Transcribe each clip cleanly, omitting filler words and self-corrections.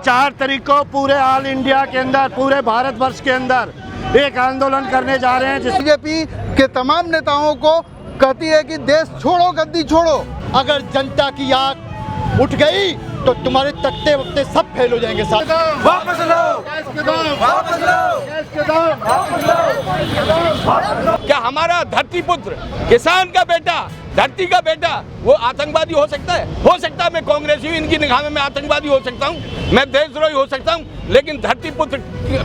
4 तारीख को पूरे ऑल इंडिया के अंदर, पूरे भारतवर्ष के अंदर एक आंदोलन करने जा रहे हैं। बीजेपी के तमाम नेताओं को कहती है कि देश छोड़ो, गद्दी छोड़ो। अगर जनता की आग उठ गई तो तुम्हारे तख्ते वक्ते सब फेल हो जाएंगे। वापस लो, वापस लो। क्या हमारा धरती पुत्र, किसान का बेटा, धरती का बेटा वो आतंकवादी हो सकता है? हो सकता है मैं कांग्रेसी हूँ, इनकी निगाह में मैं आतंकवादी हो सकता हूँ, मैं देशद्रोही हो सकता हूँ, लेकिन धरती पुत्र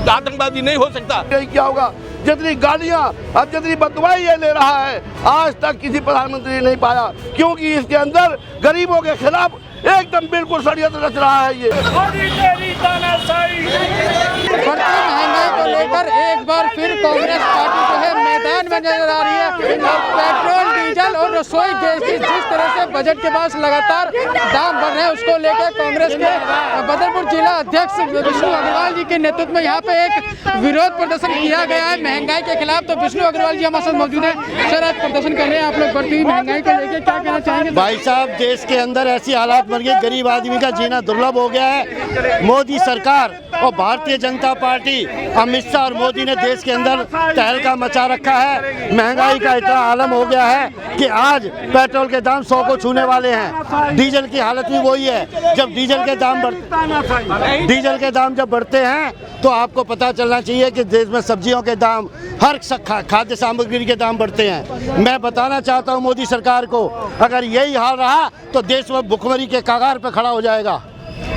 आतंकवादी नहीं हो सकता। क्या होगा? जितनी गालियां अब जितनी बददुआएं ये ले रहा है, आज तक किसी प्रधानमंत्री ने नहीं पाया, क्योंकि इसके अंदर गरीबों के खिलाफ एकदम बिल्कुल षड्यंत्र रच रहा है। ये बढ़ती महंगाई को लेकर एक बार फिर कांग्रेस पार्टी जो है मैदान में नजर आ रही है। पेट्रोल, डीजल और रसोई गैस की जिस तरह से बजट के पास लगातार दाम बढ़ रहे हैं, उसको लेकर कांग्रेस के बदरपुर जिला अध्यक्ष विष्णु अग्रवाल जी के नेतृत्व में यहाँ पे एक विरोध प्रदर्शन किया गया है महंगाई के खिलाफ। तो विष्णु अग्रवाल जी हमारे साथ मौजूद है। सर, आज प्रदर्शन कर रहे हैं आप लोग बढ़ती हुई महंगाई को लेकर, क्या कहना चाहेंगे? भाई साहब, देश के अंदर ऐसी हालात बन गए, गरीब आदमी का जीना दुर्लभ हो गया है। मोदी सरकार और भारतीय जनता पार्टी, अमित शाह और मोदी ने देश के अंदर तहलका मचा रखा है। महंगाई का इतना आलम हो गया है कि आज पेट्रोल के दाम 100 को छूने वाले हैं। डीजल की हालत भी वही है। जब डीजल के दाम जब बढ़ते हैं तो आपको पता चलना चाहिए कि देश में सब्जियों के दाम, हर खाद्य सामग्री के दाम बढ़ते हैं। मैं बताना चाहता हूं मोदी सरकार को, अगर यही हाल रहा तो देश में भुखमरी के कगार पर खड़ा हो जाएगा।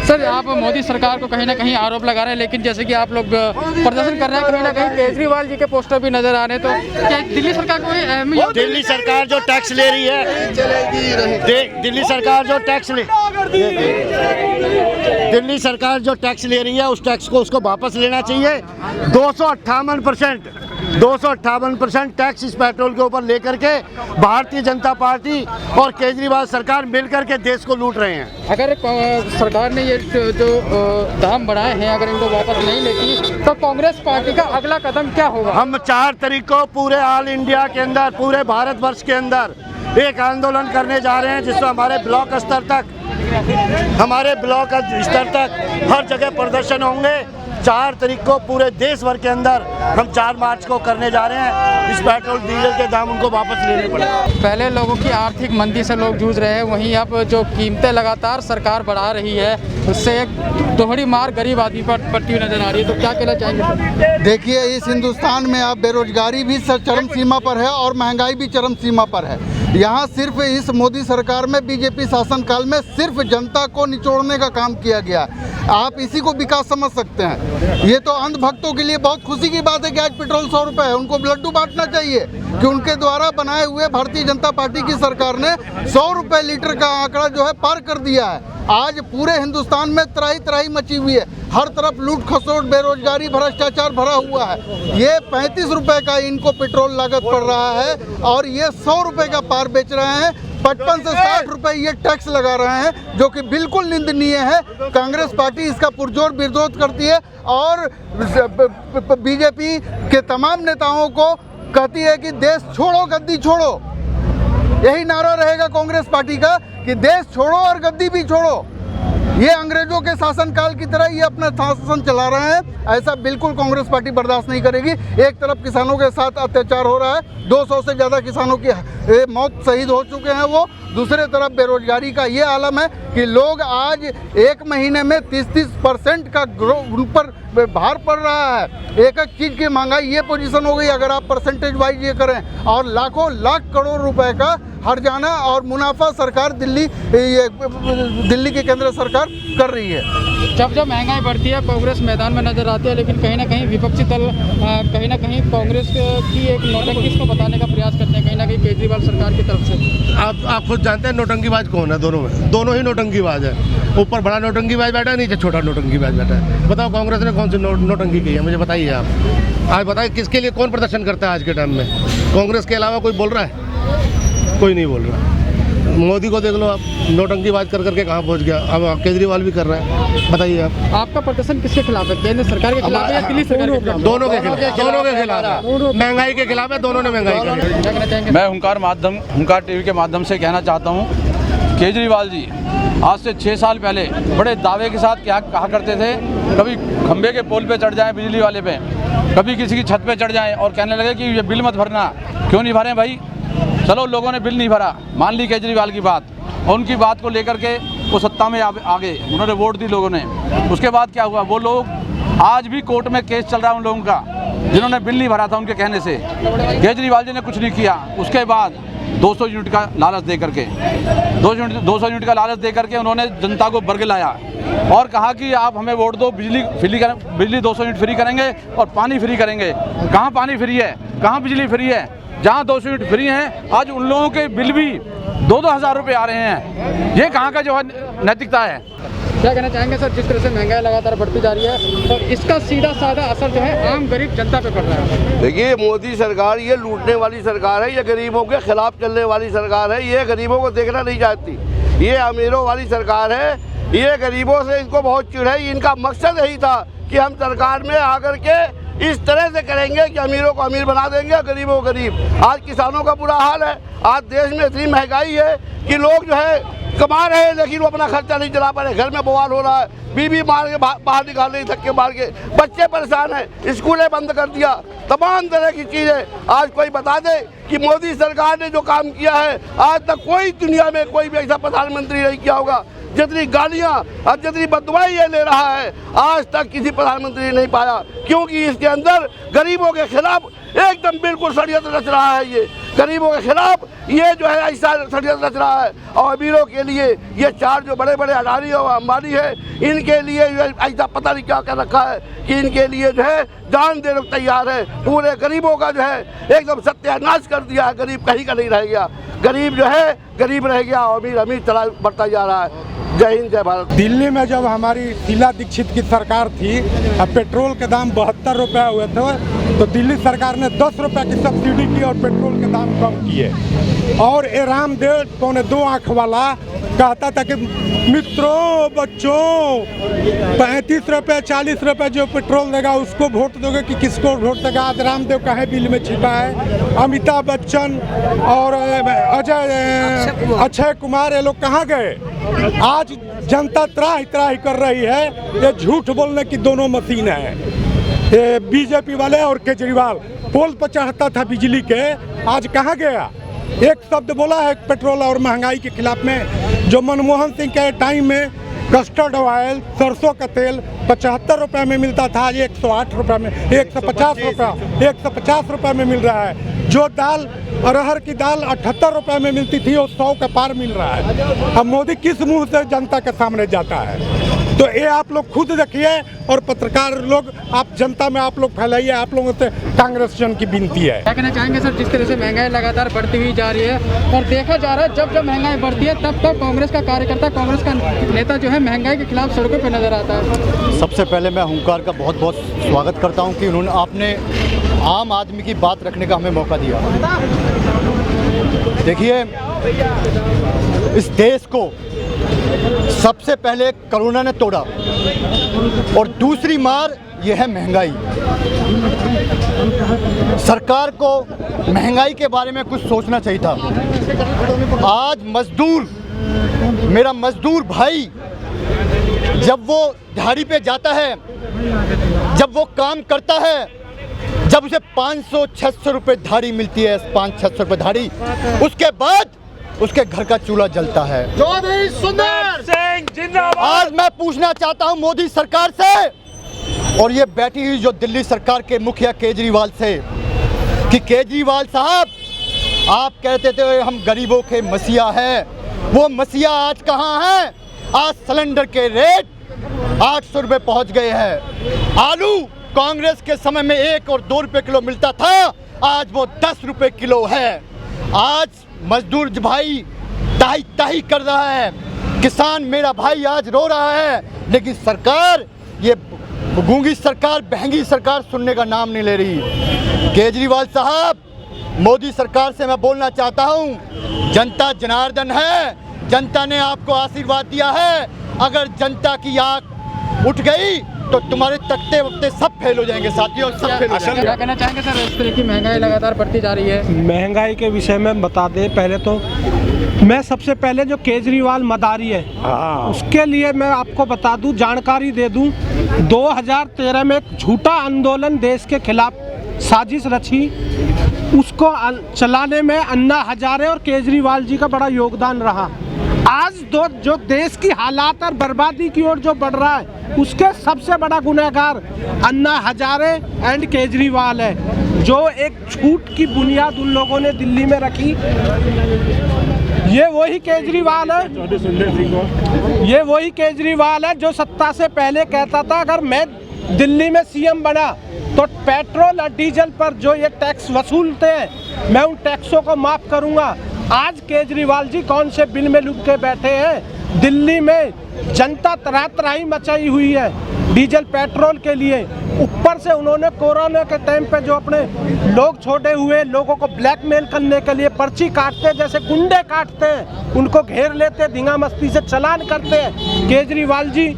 सर, आप मोदी सरकार को कहीं ना कहीं आरोप लगा रहे हैं, लेकिन जैसे कि आप लोग प्रदर्शन कर रहे हैं, कहीं ना कहीं केजरीवाल जी के पोस्टर भी नजर आ रहे हैं, तो क्या दिल्ली सरकार को दिल्ली सरकार जो टैक्स ले रही है, दिल्ली सरकार जो टैक्स ले रही है, उस टैक्स को उसको वापस लेना चाहिए। 258% टैक्स इस पेट्रोल के ऊपर लेकर के भारतीय जनता पार्टी और केजरीवाल सरकार मिलकर के देश को लूट रहे हैं। अगर सरकार ने ये जो दाम बढ़ाए हैं, अगर इनको वापस नहीं लेती तो कांग्रेस पार्टी का अगला कदम क्या होगा? हम 4 तारीख को पूरे ऑल इंडिया के अंदर, पूरे भारतवर्ष के अंदर एक आंदोलन करने जा रहे हैं, जिसमें हमारे ब्लॉक स्तर तक हर जगह प्रदर्शन होंगे। 4 तारीख को पूरे देश भर के अंदर हम 4 मार्च को करने जा रहे हैं। इस पेट्रोल डीजल के दाम उनको वापस लेने पड़ेगा। पहले लोगों की आर्थिक मंदी से लोग जूझ रहे हैं, वहीं अब जो कीमतें लगातार सरकार बढ़ा रही है, उससे एक दोहरी मार गरीब आदमी पर पड़ती हुई नजर आ रही है। तो क्या कहना चाहेंगे? देखिए, इस हिंदुस्तान में अब बेरोजगारी भी चरम सीमा पर है और महंगाई भी चरम सीमा पर है। यहाँ सिर्फ इस मोदी सरकार में, बीजेपी शासनकाल में सिर्फ जनता को निचोड़ने का काम किया गया। आप इसी को विकास समझ सकते हैं। ये तो अंधभक्तों के लिए बहुत खुशी की बात है कि आज पेट्रोल 100 रुपये है। उनको लड्डू बांटना चाहिए कि उनके द्वारा बनाए हुए भारतीय जनता पार्टी की सरकार ने 100 रुपये लीटर का आंकड़ा जो है पार कर दिया है। आज पूरे हिंदुस्तान में त्राही त्राही मची हुई है, हर तरफ लूट खसोट, बेरोजगारी, भ्रष्टाचार भरा हुआ है। ये 35 रुपये का इनको पेट्रोल लागत पड़ रहा है और ये 100 रुपये का पार बेच रहे हैं। 55 से 60 रुपये ये टैक्स लगा रहे हैं, जो कि बिल्कुल निंदनीय है। कांग्रेस पार्टी इसका पुरजोर विरोध करती है और बीजेपी के तमाम नेताओं को कहती है कि देश छोड़ो, गद्दी छोड़ो। यही नारा रहेगा कांग्रेस पार्टी का कि देश छोड़ो और गद्दी भी छोड़ो। ये अंग्रेजों के शासनकाल की तरह ये अपना शासन चला रहे हैं। ऐसा बिल्कुल कांग्रेस पार्टी बर्दाश्त नहीं करेगी। एक तरफ किसानों के साथ अत्याचार हो रहा है, 200 से ज़्यादा किसानों की मौत, शहीद हो चुके हैं वो। दूसरे तरफ बेरोजगारी का ये आलम है कि लोग आज 1 महीने में 30% का उन पर भार पड़ रहा है। एक चीज़ की महंगाई ये पोजीशन हो गई, अगर आप परसेंटेज वाइज ये करें, और लाखों लाख करोड़ रुपए का हर्जाना और मुनाफा सरकार दिल्ली की केंद्र सरकार कर रही है। जब महंगाई बढ़ती है, कांग्रेस मैदान में नजर आती है, लेकिन कहीं ना कहीं विपक्षी दल कहीं ना कहीं कांग्रेस की एक नौटंकी को बताने का प्रयास करते हैं, कहीं ना कहीं केजरीवाल सरकार की तरफ से। आप खुद जानते हैं नौटंकीबाज कौन है? दोनों ही नौटंकीबाज है। ऊपर बड़ा नौटंकीबाज बैठा है, नीचे छोटा नौटंकीबाज बैठा है। बताओ कांग्रेस ने कौन सी नौटंकी की है? मुझे बताइए आप। आज बताइए किसके लिए कौन प्रदर्शन करता है आज के टाइम में? कांग्रेस के अलावा कोई बोल रहा है? कोई नहीं बोल रहा। मोदी को देख लो आप, नौटंकीबाज कर करके कहाँ पहुँच गया। अब केजरीवाल भी कर रहा है। बताइए आप। आपका प्रदर्शन किसके खिलाफ है? केंद्र सरकार के खिलाफ है या दिल्ली सरकार के खिलाफ? दोनों के खिलाफ है। महंगाई के खिलाफ है, दोनों ने महंगाई की। मैं हुंकार टीवी के माध्यम से कहना चाहता हूँ केजरीवाल जी आज से 6 साल पहले बड़े दावे के साथ क्या कहा करते थे, कभी खंबे के पोल पे चढ़ जाएं बिजली वाले पे, कभी किसी की छत पे चढ़ जाएं और कहने लगे कि ये बिल मत भरना। क्यों नहीं भरें भाई? चलो लोगों ने बिल नहीं भरा, मान ली केजरीवाल की बात, और उनकी बात को लेकर के वो सत्ता में आ गए, उन्होंने वोट दी लोगों ने। उसके बाद क्या हुआ? वो लोग आज भी कोर्ट में केस चल रहा है उन लोगों का जिन्होंने बिल नहीं भरा था उनके कहने से। केजरीवाल जी ने कुछ नहीं किया। उसके बाद 200 यूनिट का लालच दे करके 200 यूनिट का लालच दे करके उन्होंने जनता को बरगलाया और कहा कि आप हमें वोट दो, बिजली 200 यूनिट फ्री करेंगे और पानी फ्री करेंगे। कहाँ पानी फ्री है, कहाँ बिजली फ्री है? जहाँ 200 यूनिट फ्री हैं आज उन लोगों के बिल भी 2-2 हज़ार रुपये आ रहे हैं। ये कहाँ का जो है नैतिकता है? क्या कहना चाहेंगे सर, जिस तरह से महंगाई लगातार बढ़ती जा रही है और इसका सीधा साधा असर जो है आम गरीब जनता पे पड़ रहा है? देखिए, मोदी सरकार ये लूटने वाली सरकार है, ये गरीबों के खिलाफ चलने वाली सरकार है, ये गरीबों को देखना नहीं चाहती, ये अमीरों वाली सरकार है। ये गरीबों से इनको बहुत चिढ़ है। इनका मकसद यही था कि हम सरकार में आकर के इस तरह से करेंगे कि अमीरों को अमीर बना देंगे और गरीबों को गरीब। आज किसानों का बुरा हाल है, आज देश में इतनी महंगाई है कि लोग जो है कमा रहे हैं लेकिन वो अपना खर्चा नहीं चला पा रहे, घर में बवाल हो रहा है, बीवी मार के बाहर निकाल रही, धक्के मार के, बच्चे परेशान हैं, स्कूलें बंद कर दिया, तमाम तरह की चीज़ें। आज कोई बता दे कि मोदी सरकार ने जो काम किया है आज तक कोई दुनिया में कोई भी ऐसा प्रधानमंत्री नहीं किया होगा। जितनी गालियाँ और जितनी बददुआई ये ले रहा है आज तक किसी प्रधानमंत्री ने नहीं पाया, क्योंकि इसके अंदर गरीबों के खिलाफ एकदम बिल्कुल षड्यंत्र रच रहा है। ये गरीबों के खिलाफ ये जो है ऐसा षड्यंत्र रच रहा है और अमीरों के लिए ये चार जो बड़े बड़े अडानी और अंबानी है इनके लिए ऐसा पता नहीं क्या कर रखा है कि इनके लिए जो है जान देने को तैयार है। पूरे गरीबों का जो है एकदम सत्यानाश कर दिया है। गरीब कहीं का नहीं रह गया, गरीब जो है गरीब रह गया और अमीर अमीर चला बढ़ता जा रहा है। जय हिंद, जय भारत। दिल्ली में जब हमारी शीला दीक्षित की सरकार थी और पेट्रोल के दाम 72 रुपये हुए थे तो दिल्ली सरकार ने 10 रुपये की सब्सिडी की और पेट्रोल के दाम कम किए। और ये रामदेव 2.25 आँख वाला कहता था कि मित्रों बच्चों 35 रुपये 40 रुपये जो पेट्रोल देगा उसको वोट दोगे कि किसको वोट देगा? आज रामदेव कहाँ बिल में छिपा है? अमिताभ बच्चन और अक्षय कुमार ये लोग कहाँ गए? आज जनता त्राही त्राही कर रही है। ये झूठ बोलने की दोनों मशीन है, ये बीजेपी वाले और केजरीवाल। पोल पर चढ़ता था बिजली के, आज कहाँ गया? एक शब्द बोला है पेट्रोल और महंगाई के खिलाफ में। जो मनमोहन सिंह के टाइम में कस्टर्ड ऑयल सरसों का तेल 75 रुपये में मिलता था, आज 108 रुपये में 150 रुपये में मिल रहा है। जो दाल अरहर की दाल 78 रुपये में मिलती थी वो 100 का पार मिल रहा है। अब मोदी किस मुंह से जनता के सामने जाता है? तो ये आप लोग खुद देखिए और पत्रकार लोग आप जनता में आप लोग फैलाइए। आप लोगों से कांग्रेस जन की विनती है। क्या कहना चाहेंगे सर, जिस तरह से महंगाई लगातार बढ़ती हुई जा रही है और देखा जा रहा है जब जब महंगाई बढ़ती है तब तब कांग्रेस का कार्यकर्ता, कांग्रेस का नेता जो है महंगाई के खिलाफ सड़कों पर नजर आता है? सबसे पहले मैं हुंकार का बहुत बहुत स्वागत करता हूं कि उन्होंने आपने आम आदमी की बात रखने का हमें मौका दिया। देखिए, इस देश को सबसे पहले कोरोना ने तोड़ा और दूसरी मार यह है महंगाई। सरकार को महंगाई के बारे में कुछ सोचना चाहिए था। आज मजदूर, मेरा मजदूर भाई जब वो दिहाड़ी पे जाता है, जब वो काम करता है, जब उसे 500-600 रुपये दिहाड़ी मिलती है, 500-600 रुपये दिहाड़ी, उसके बाद उसके घर का चूल्हा जलता है। आज मैं पूछना चाहता हूं मोदी सरकार से और ये बैठी हुई जो दिल्ली सरकार के मुखिया केजरीवाल से कि केजरीवाल साहब, आप कहते थे हम गरीबों के मसीहा हैं, वो मसीहा आज कहाँ हैं? आज सिलेंडर के रेट 800 रुपये पहुँच गए हैं। आलू कांग्रेस के समय में 1 और 2 रुपये किलो मिलता था, आज वो 10 रुपये किलो है। आज मजदूर भाई ताही ताही कर रहा है, किसान मेरा भाई आज रो रहा है, लेकिन सरकार, ये गूंगी सरकार, बहंगी सरकार सुनने का नाम नहीं ले रही। केजरीवाल साहब, मोदी सरकार से मैं बोलना चाहता हूं, जनता जनार्दन है, जनता ने आपको आशीर्वाद दिया है। अगर जनता की आंख उठ गई तो तुम्हारे तख्ते वक्ते सब फेल हो जाएंगे साथियों, सब फेल हो जाएंगे। क्या कहना चाहेंगे सर, इस तरह की महंगाई लगातार बढ़ती जा रही है? महंगाई के विषय में बता दें, पहले तो मैं सबसे पहले जो केजरीवाल मदारी है उसके लिए मैं आपको बता दूं, जानकारी दे दूं, 2013 में एक झूठा आंदोलन देश के खिलाफ साजिश रची, उसको चलाने में अन्ना हजारे और केजरीवाल जी का बड़ा योगदान रहा। आज जो देश की हालात और बर्बादी की ओर जो बढ़ रहा है उसके सबसे बड़ा गुनहगार अन्ना हजारे एंड केजरीवाल है, जो एक झूठ की बुनियाद उन लोगों ने दिल्ली में रखी। ये वही केजरीवाल है जो सत्ता से पहले कहता था अगर मैं दिल्ली में सीएम बना तो पेट्रोल और डीजल पर जो ये टैक्स वसूलते हैं मैं उन टैक्सों को माफ करूंगा। आज केजरीवाल जी कौन से बिल में लुक के बैठे हैं? दिल्ली में जनता त्राही मचाई हुई है डीजल पेट्रोल के लिए। ऊपर से उन्होंने कोरोना के टाइम पे जो अपने लोग छोड़े हुए लोगों को ब्लैकमेल करने के लिए पर्ची काटते जैसे गुंडे काटते हैं, उनको घेर लेते, धींगा मस्ती से चालान करते हैं केजरीवाल जी।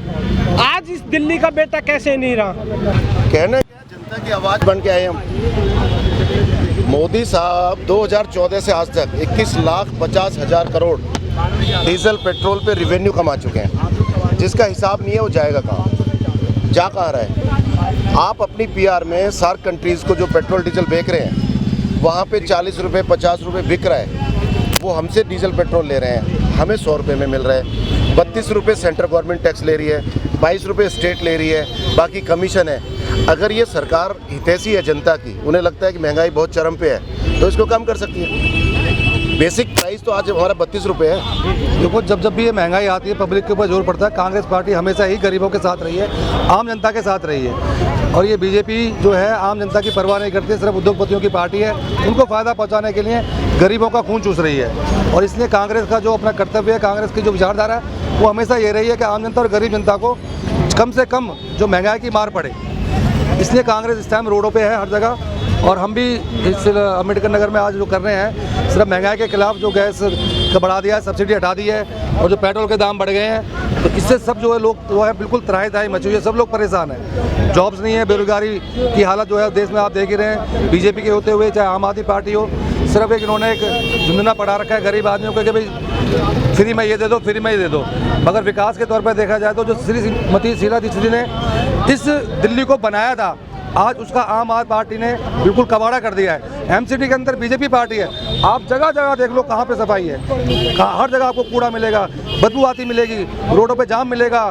आज इस दिल्ली का बेटा कैसे नहीं रहा? कहना जनता की आवाज़ बन के आए हम। मोदी साहब 2014 से आज तक 21,50,000 करोड़ डीजल पेट्रोल पे रेवेन्यू कमा चुके हैं, जिसका हिसाब नहीं है वो जाएगा कहाँ, जा कहाँ रहा है। आप अपनी पीआर में सार्क कंट्रीज़ को जो पेट्रोल डीजल बेच रहे हैं वहाँ पे 40 रुपये 50 रुपये बिक रहा है, वो हमसे डीजल पेट्रोल ले रहे हैं, हमें 100 रुपये में मिल रहा है। 32 रुपये सेंट्रल गवर्नमेंट टैक्स ले रही है, 22 रुपये स्टेट ले रही है, बाकी कमीशन है। अगर ये सरकार हितैषी है जनता की, उन्हें लगता है कि महंगाई बहुत चरम पे है तो इसको कम कर सकती है। बेसिक प्राइस तो आज हमारा 32 रुपये है। देखो, जब भी ये महंगाई आती है पब्लिक के ऊपर जोर पड़ता है। कांग्रेस पार्टी हमेशा ही गरीबों के साथ रही है, आम जनता के साथ रही है, और ये बीजेपी जो है आम जनता की परवाह नहीं करती, सिर्फ उद्योगपतियों की पार्टी है। उनको फ़ायदा पहुंचाने के लिए गरीबों का खून चूस रही है, और इसलिए कांग्रेस का जो अपना कर्तव्य है, कांग्रेस की जो विचारधारा है वो हमेशा ये रही है कि आम जनता और गरीब जनता को कम से कम जो महंगाई की मार पड़े। इसलिए कांग्रेस इस टाइम रोडों पे है हर जगह, और हम भी इस अम्बेडकर नगर में आज जो कर रहे हैं सिर्फ महंगाई के खिलाफ, जो गैस का बढ़ा दिया है, सब्सिडी हटा दी है, और जो पेट्रोल के दाम बढ़ गए हैं, तो इससे सब जो है लोग जो है बिल्कुल त्राही मची हुई है, सब लोग परेशान हैं। जॉब्स नहीं है, बेरोजगारी की हालत जो है देश में आप देख ही रहे हैं, बीजेपी के होते हुए चाहे आम आदमी पार्टी हो, सिर्फ एक इन्होंने एक झुंझुना पढ़ा रखा है गरीब आदमियों को कि भाई फ्री में ये दे दो, फ्री में ये दे दो। मगर विकास के तौर पर देखा जाए तो जो श्रीमती शीला दीक्षित जी ने इस दिल्ली को बनाया था, आज उसका आम आदमी पार्टी ने बिल्कुल कबाड़ा कर दिया है। एमसीडी के अंदर बीजेपी पार्टी है, आप जगह जगह देख लो कहाँ पे सफाई है, हर जगह आपको कूड़ा मिलेगा, बदबू आती मिलेगी, रोडों पे जाम मिलेगा,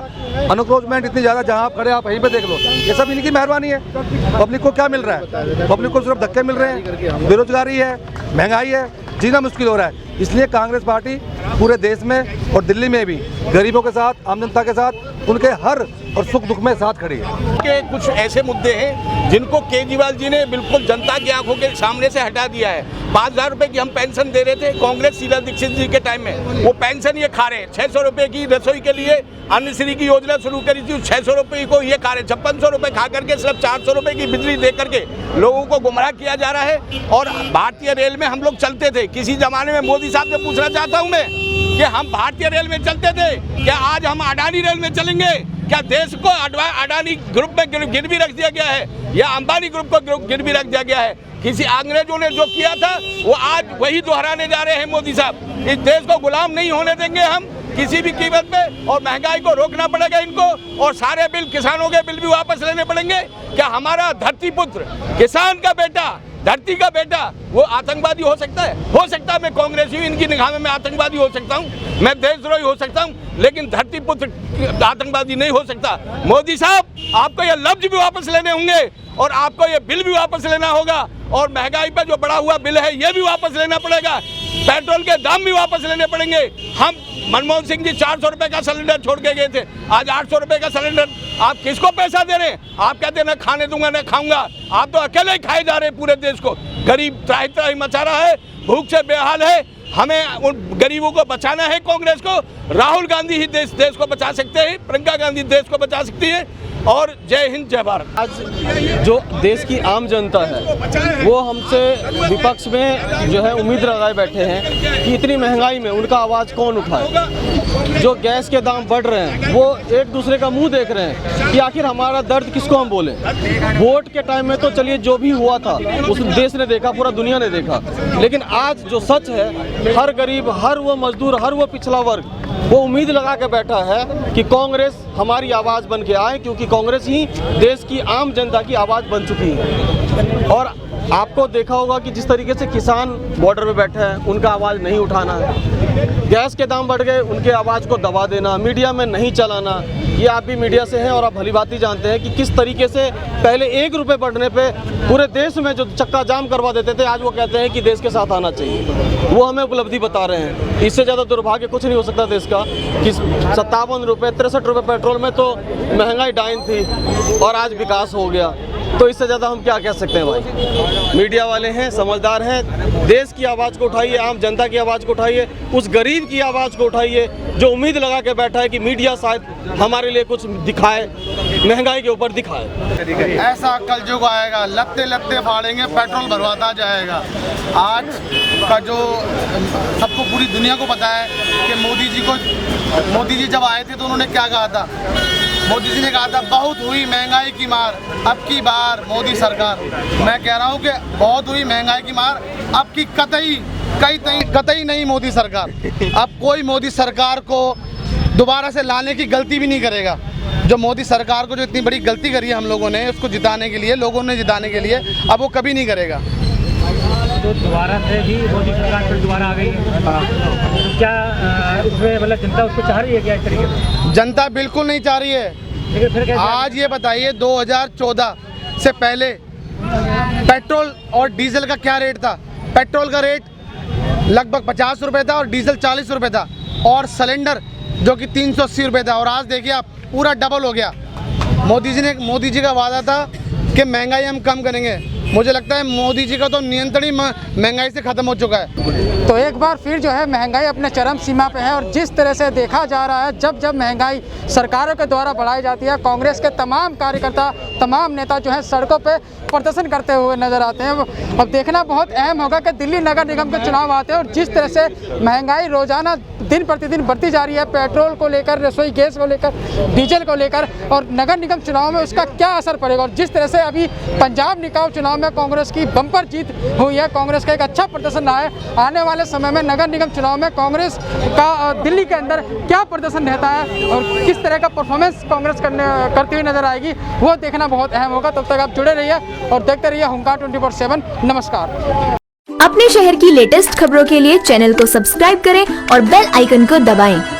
अनक्रोचमेंट इतनी ज़्यादा, जहाँ आप खड़े आप वहीं पे देख लो। ये सब इनकी मेहरबानी है। पब्लिक को क्या मिल रहा है? पब्लिक को सिर्फ धक्के मिल रहे हैं, बेरोजगारी है, महंगाई है, जीना मुश्किल हो रहा है। इसलिए कांग्रेस पार्टी पूरे देश में और दिल्ली में भी गरीबों के साथ, आम जनता के साथ, उनके हर और सुख दुख में साथ खड़ी है। के कुछ ऐसे मुद्दे हैं जिनको केजरीवाल जी ने बिल्कुल जनता की आंखों के सामने से हटा दिया है। 5,000 रुपए की हम पेंशन दे रहे थे कांग्रेस शीला दीक्षित जी के टाइम में, वो पेंशन ये खा रहे हैं। 600 रुपए की रसोई के लिए अन्नश्री की योजना शुरू करी थी, 600 रुपए को ये खा रहे, 5600 रुपए खा करके सिर्फ 400 रुपए की बिजली दे करके लोगों को गुमराह किया जा रहा है। और भारतीय रेल में हम लोग चलते थे, किसी जमाने में मोदी साहब से पूछना चाहता हूँ मैं कि हम भारतीय रेल में चलते थे, क्या आज हम अडानी रेल में चलेंगे? क्या देश को अडानी ग्रुप में गिरवी रख दिया गया है, या अंबानी ग्रुप को गिरवी रख दिया गया है? किसी अंग्रेजों ने जो किया था वो आज वही दोहराने जा रहे हैं मोदी साहब। इस देश को गुलाम नहीं होने देंगे हम किसी भी कीमत पे, और महंगाई को रोकना पड़ेगा इनको, और सारे बिल, किसानों के बिल भी वापस लेने पड़ेंगे। क्या हमारा धरती पुत्र, किसान का बेटा, धरती का बेटा वो आतंकवादी हो सकता है? हो सकता है मैं कांग्रेसी हूँ, इनकी निगाह में मैं आतंकवादी हो सकता हूँ, मैं देशद्रोही हो सकता हूँ, लेकिन धरती पुत्र आतंकवादी नहीं हो सकता। मोदी साहब, आपको ये लफ्ज भी वापस लेने होंगे, और आपको ये बिल भी वापस लेना होगा, और महंगाई पर जो बढ़ा हुआ बिल है ये भी वापस लेना पड़ेगा, पेट्रोल के दाम भी वापस लेने पड़ेंगे। हम मनमोहन सिंह जी 400 रुपए का सिलेंडर छोड़ के गए थे, आज 800 रुपए का सिलेंडर। आप किसको पैसा दे रहे हैं? आप कहते हैं ना खाने दूंगा ना खाऊंगा, आप तो अकेले ही खाए जा रहे हैं पूरे देश को। गरीब त्राही मचा रहा है, भूख से बेहाल है। हमें उन गरीबों को बचाना है। कांग्रेस को, राहुल गांधी ही देश को बचा सकते हैं, प्रियंका गांधी देश को बचा सकती है। और जय हिंद जय भारत। आज जो देश की आम जनता है वो हमसे विपक्ष में जो है उम्मीद लगाए बैठे हैं कि इतनी महंगाई में उनका आवाज़ कौन उठाए। जो गैस के दाम बढ़ रहे हैं वो एक दूसरे का मुंह देख रहे हैं कि आखिर हमारा दर्द किसको हम बोलें। वोट के टाइम में तो चलिए जो भी हुआ था उस देश ने देखा, पूरा दुनिया ने देखा, लेकिन आज जो सच है हर गरीब, हर वो मजदूर, हर वो पिछड़ा वर्ग वो उम्मीद लगा के बैठा है कि कांग्रेस हमारी आवाज़ बन के आए, क्योंकि कांग्रेस ही देश की आम जनता की आवाज़ बन चुकी है। और आपको देखा होगा कि जिस तरीके से किसान बॉर्डर पे बैठे हैं उनका आवाज़ नहीं उठाना है, गैस के दाम बढ़ गए उनके आवाज़ को दबा देना, मीडिया में नहीं चलाना। ये आप भी मीडिया से हैं और आप भली भांति जानते हैं कि किस तरीके से पहले 1 रुपये बढ़ने पे पूरे देश में जो चक्का जाम करवा देते थे, आज वो कहते हैं कि देश के साथ आना चाहिए। वो हमें उपलब्धि बता रहे हैं। इससे ज़्यादा दुर्भाग्य कुछ नहीं हो सकता देश का कि 57 रुपये 63 रुपये पेट्रोल में तो महंगाई डाइन थी और आज विकास हो गया। तो इससे ज़्यादा हम क्या कह सकते हैं भाई। मीडिया वाले हैं, समझदार हैं, देश की आवाज़ को उठाइए, आम जनता की आवाज़ को उठाइए, उस गरीब की आवाज़ को उठाइए जो उम्मीद लगा के बैठा है कि मीडिया शायद हमारे लिए कुछ दिखाए, महंगाई के ऊपर दिखाए। ऐसा कलयुग आएगा, लत्ते लत्ते फाड़ेंगे, पेट्रोल भरवाता जाएगा। आज का जो सबको पूरी दुनिया को पता है कि मोदी जी जब आए थे तो उन्होंने क्या कहा था। मोदी जी ने कहा था बहुत हुई महंगाई की मार, अब की बार मोदी सरकार। मैं कह रहा हूँ कि बहुत हुई महंगाई की मार, अब की कतई नहीं मोदी सरकार। अब कोई मोदी सरकार को दोबारा से लाने की गलती भी नहीं करेगा। जो मोदी सरकार को जो इतनी बड़ी गलती करी है हम लोगों ने उसको जिताने के लिए, लोगों ने जिताने के लिए, अब वो कभी नहीं करेगा। तो दोबारा से भी मोदी सरकार फिर दोबारा आ गई, क्या उसमें मतलब जनता उसको चाह रही है क्या इस तरीके से? जनता बिल्कुल नहीं चाह रही है। लेकिन फिर आज ये बताइए 2014 से पहले पेट्रोल और डीजल का क्या रेट था? पेट्रोल का रेट लगभग 50 रुपये था और डीजल 40 रुपये था, और सिलेंडर जो कि 380 रुपये था। और आज देखिए आप पूरा डबल हो गया। मोदी जी का वादा था कि महंगाई हम कम करेंगे। मुझे लगता है मोदी जी का तो नियंत्रण ही महंगाई से ख़त्म हो चुका है। तो एक बार फिर जो है महंगाई अपने चरम सीमा पे है, और जिस तरह से देखा जा रहा है जब जब महंगाई सरकारों के द्वारा बढ़ाई जाती है, कांग्रेस के तमाम कार्यकर्ता, तमाम नेता जो है सड़कों पे प्रदर्शन करते हुए नजर आते हैं। अब देखना बहुत अहम होगा कि दिल्ली नगर निगम के चुनाव आते हैं और जिस तरह से महंगाई रोजाना दिन प्रतिदिन बढ़ती जा रही है, पेट्रोल को लेकर, रसोई गैस को लेकर, डीजल को लेकर, और नगर निगम चुनाव में उसका क्या असर पड़ेगा। और जिस तरह से अभी पंजाब निकाय चुनाव में कांग्रेस की बम्पर जीत हुई है, कांग्रेस का एक अच्छा प्रदर्शन रहा है, आने वाले समय में नगर निगम चुनाव में कांग्रेस का दिल्ली के अंदर क्या प्रदर्शन रहता है और किस तरह का परफॉर्मेंस कांग्रेस करती हुई नजर आएगी, वो देखना बहुत अहम होगा। तब तक आप जुड़े रहिए और देखते रहिए हुंकार 24/7। नमस्कार। अपने शहर की लेटेस्ट खबरों के लिए चैनल को सब्सक्राइब करें और बेल आइकन को दबाएं।